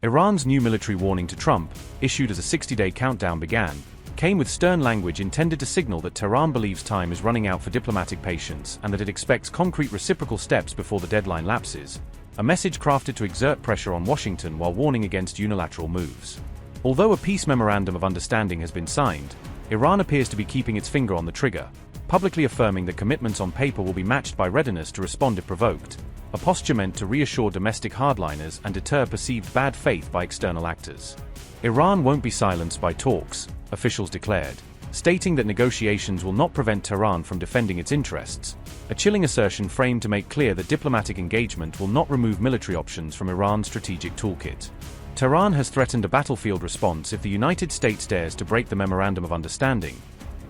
Iran's new military warning to Trump, issued as a 60-day countdown began, came with stern language intended to signal that Tehran believes time is running out for diplomatic patience and that it expects concrete reciprocal steps before the deadline lapses, a message crafted to exert pressure on Washington while warning against unilateral moves. Although a peace memorandum of understanding has been signed, Iran appears to be keeping its finger on the trigger, publicly affirming that commitments on paper will be matched by readiness to respond if provoked, a posture meant to reassure domestic hardliners and deter perceived bad faith by external actors. Iran won't be silenced by talks, officials declared, stating that negotiations will not prevent Tehran from defending its interests, a chilling assertion framed to make clear that diplomatic engagement will not remove military options from Iran's strategic toolkit. Tehran has threatened a battlefield response if the United States dares to break the Memorandum of Understanding,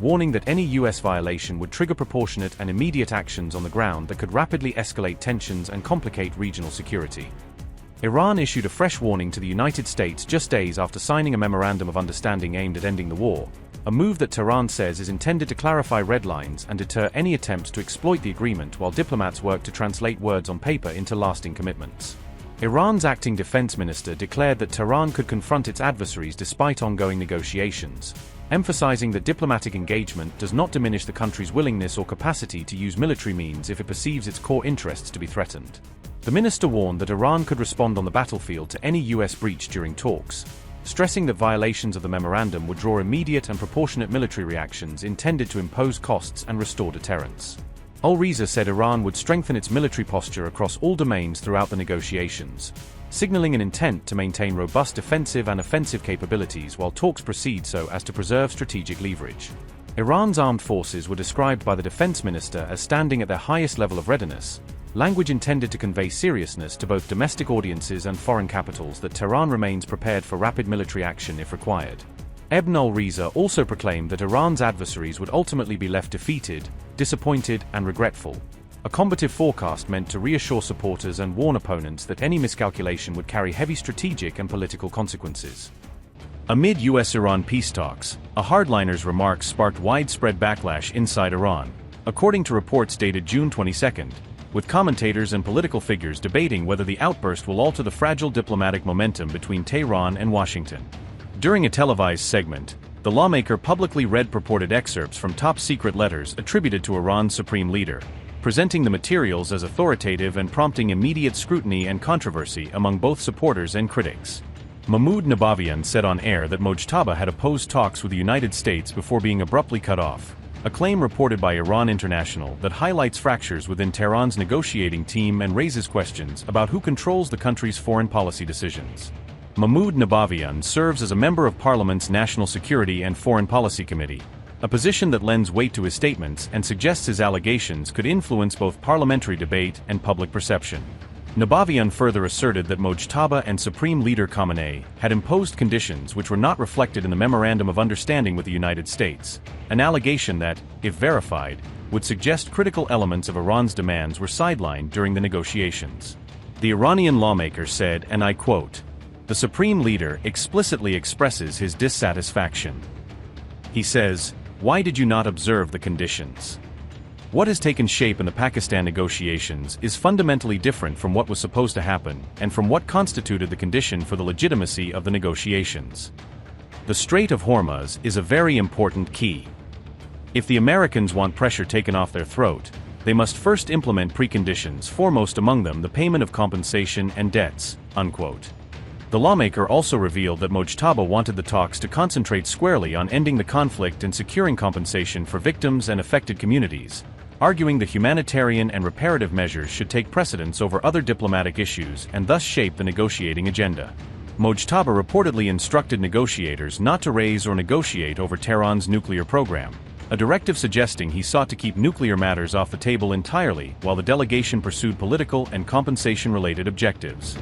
warning that any U.S. violation would trigger proportionate and immediate actions on the ground that could rapidly escalate tensions and complicate regional security. Iran issued a fresh warning to the United States just days after signing a Memorandum of Understanding aimed at ending the war, a move that Tehran says is intended to clarify red lines and deter any attempts to exploit the agreement while diplomats work to translate words on paper into lasting commitments. Iran's acting defense minister declared that Tehran could confront its adversaries despite ongoing negotiations, emphasizing that diplomatic engagement does not diminish the country's willingness or capacity to use military means if it perceives its core interests to be threatened. The minister warned that Iran could respond on the battlefield to any U.S. breach during talks, stressing that violations of the memorandum would draw immediate and proportionate military reactions intended to impose costs and restore deterrence. Al-Riza said Iran would strengthen its military posture across all domains throughout the negotiations, signaling an intent to maintain robust defensive and offensive capabilities while talks proceed so as to preserve strategic leverage. Iran's armed forces were described by the defense minister as standing at their highest level of readiness, language intended to convey seriousness to both domestic audiences and foreign capitals that Tehran remains prepared for rapid military action if required. Ibn al-Riza also proclaimed that Iran's adversaries would ultimately be left defeated, disappointed, and regretful, a combative forecast meant to reassure supporters and warn opponents that any miscalculation would carry heavy strategic and political consequences. Amid US-Iran peace talks, a hardliner's remarks sparked widespread backlash inside Iran, according to reports dated June 22, with commentators and political figures debating whether the outburst will alter the fragile diplomatic momentum between Tehran and Washington. During a televised segment, the lawmaker publicly read purported excerpts from top-secret letters attributed to Iran's supreme leader, presenting the materials as authoritative and prompting immediate scrutiny and controversy among both supporters and critics. Mahmoud Nabavian said on air that Mojtaba had opposed talks with the United States before being abruptly cut off, a claim reported by Iran International that highlights fractures within Tehran's negotiating team and raises questions about who controls the country's foreign policy decisions. Mahmoud Nabavian serves as a member of Parliament's National Security and Foreign Policy Committee, a position that lends weight to his statements and suggests his allegations could influence both parliamentary debate and public perception. Nabavian further asserted that Mojtaba and Supreme Leader Khamenei had imposed conditions which were not reflected in the Memorandum of Understanding with the United States, an allegation that, if verified, would suggest critical elements of Iran's demands were sidelined during the negotiations. The Iranian lawmaker said, and I quote, "The Supreme Leader explicitly expresses his dissatisfaction. He says, 'Why did you not observe the conditions?' What has taken shape in the Pakistan negotiations is fundamentally different from what was supposed to happen and from what constituted the condition for the legitimacy of the negotiations. The Strait of Hormuz is a very important key. If the Americans want pressure taken off their throat, they must first implement preconditions, foremost among them the payment of compensation and debts." Unquote. The lawmaker also revealed that Mojtaba wanted the talks to concentrate squarely on ending the conflict and securing compensation for victims and affected communities, arguing that humanitarian and reparative measures should take precedence over other diplomatic issues and thus shape the negotiating agenda. Mojtaba reportedly instructed negotiators not to raise or negotiate over Tehran's nuclear program, a directive suggesting he sought to keep nuclear matters off the table entirely while the delegation pursued political and compensation-related objectives.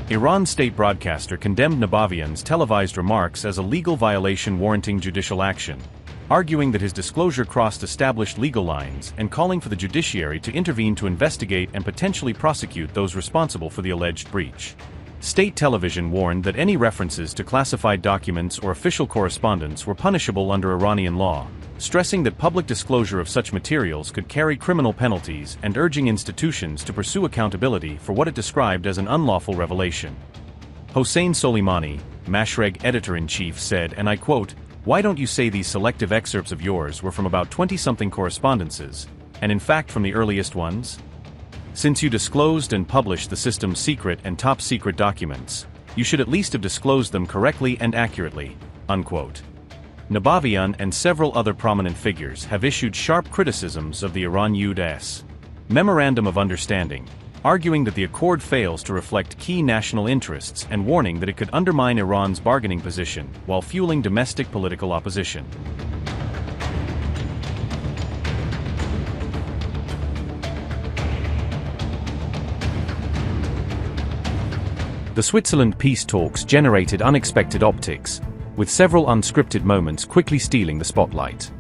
Iran's state broadcaster condemned Nabavian's televised remarks as a legal violation warranting judicial action, arguing that his disclosure crossed established legal lines and calling for the judiciary to intervene to investigate and potentially prosecute those responsible for the alleged breach. State television warned that any references to classified documents or official correspondence were punishable under Iranian law, stressing that public disclosure of such materials could carry criminal penalties and urging institutions to pursue accountability for what it described as an unlawful revelation. Hossein Soleimani, Mashreg editor-in-chief, said, and I quote, "Why don't you say these selective excerpts of yours were from about 20-something correspondences, and in fact from the earliest ones? Since you disclosed and published the system's secret and top-secret documents, you should at least have disclosed them correctly and accurately," unquote. Nabavian and several other prominent figures have issued sharp criticisms of the Iran-US memorandum of understanding, arguing that the accord fails to reflect key national interests and warning that it could undermine Iran's bargaining position while fueling domestic political opposition. The Switzerland peace talks generated unexpected optics, with several unscripted moments quickly stealing the spotlight.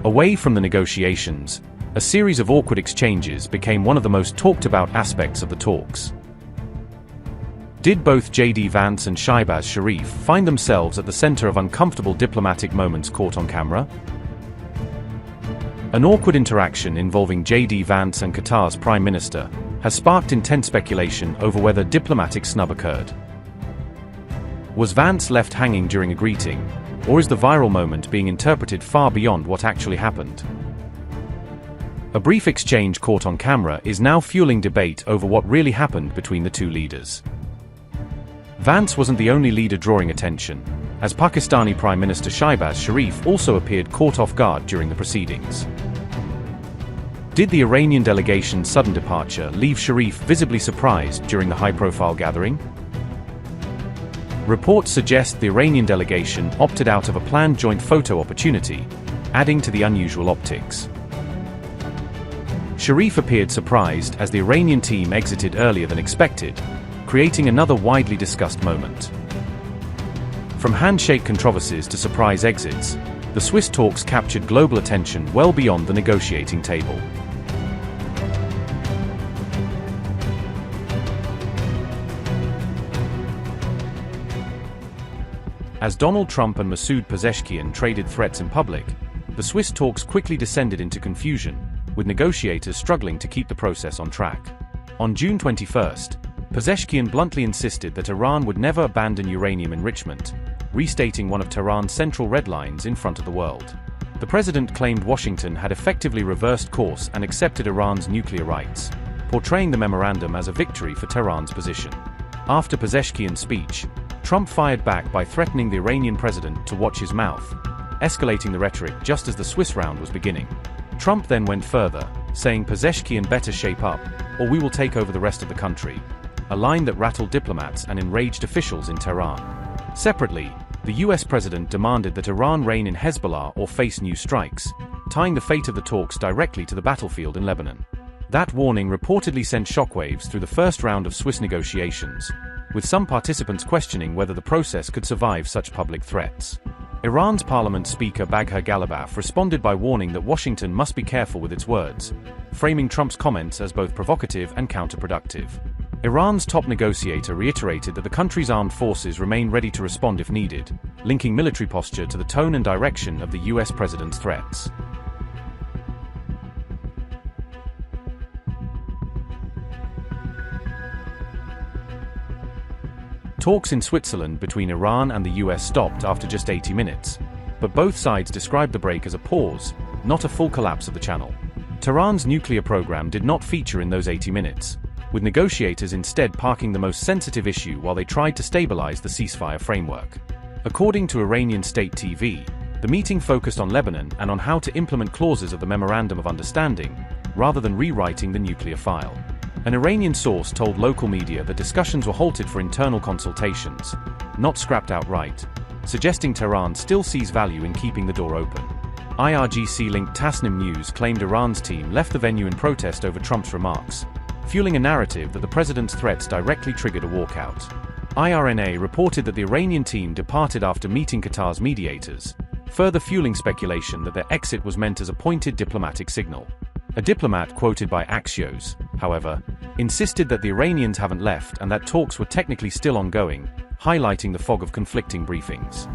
Away from the negotiations, a series of awkward exchanges became one of the most talked-about aspects of the talks. Did both J.D. Vance and Shahbaz Sharif find themselves at the center of uncomfortable diplomatic moments caught on camera? An awkward interaction involving J.D. Vance and Qatar's Prime Minister has sparked intense speculation over whether diplomatic snub occurred. Was Vance left hanging during a greeting, or is the viral moment being interpreted far beyond what actually happened? A brief exchange caught on camera is now fueling debate over what really happened between the two leaders. Vance wasn't the only leader drawing attention, as Pakistani Prime Minister Shahbaz Sharif also appeared caught off guard during the proceedings. Did the Iranian delegation's sudden departure leave Sharif visibly surprised during the high-profile gathering? Reports suggest the Iranian delegation opted out of a planned joint photo opportunity, adding to the unusual optics. Sharif appeared surprised as the Iranian team exited earlier than expected, creating another widely discussed moment. From handshake controversies to surprise exits, the Swiss talks captured global attention well beyond the negotiating table. As Donald Trump and Masoud Pezeshkian traded threats in public, the Swiss talks quickly descended into confusion, with negotiators struggling to keep the process on track. On June 21st, Pezeshkian bluntly insisted that Iran would never abandon uranium enrichment, restating one of Tehran's central red lines in front of the world. The president claimed Washington had effectively reversed course and accepted Iran's nuclear rights, portraying the memorandum as a victory for Tehran's position. After Pezeshkian's speech, Trump fired back by threatening the Iranian president to watch his mouth, escalating the rhetoric just as the Swiss round was beginning. Trump then went further, saying Pezeshkian better shape up, or we will take over the rest of the country, a line that rattled diplomats and enraged officials in Tehran. Separately, the US president demanded that Iran rein in Hezbollah or face new strikes, tying the fate of the talks directly to the battlefield in Lebanon. That warning reportedly sent shockwaves through the first round of Swiss negotiations, with some participants questioning whether the process could survive such public threats. Iran's parliament speaker Bagher Ghalibaf responded by warning that Washington must be careful with its words, framing Trump's comments as both provocative and counterproductive. Iran's top negotiator reiterated that the country's armed forces remain ready to respond if needed, linking military posture to the tone and direction of the US president's threats. Talks in Switzerland between Iran and the US stopped after just 80 minutes, but both sides described the break as a pause, not a full collapse of the channel. Tehran's nuclear program did not feature in those 80 minutes, with negotiators instead parking the most sensitive issue while they tried to stabilize the ceasefire framework. According to Iranian state TV, the meeting focused on Lebanon and on how to implement clauses of the Memorandum of Understanding, rather than rewriting the nuclear file. An Iranian source told local media that discussions were halted for internal consultations, not scrapped outright, suggesting Tehran still sees value in keeping the door open. IRGC-linked Tasnim News claimed Iran's team left the venue in protest over Trump's remarks, fueling a narrative that the president's threats directly triggered a walkout. IRNA reported that the Iranian team departed after meeting Qatar's mediators, further fueling speculation that their exit was meant as a pointed diplomatic signal. A diplomat quoted by Axios, however, insisted that the Iranians haven't left and that talks were technically still ongoing, highlighting the fog of conflicting briefings.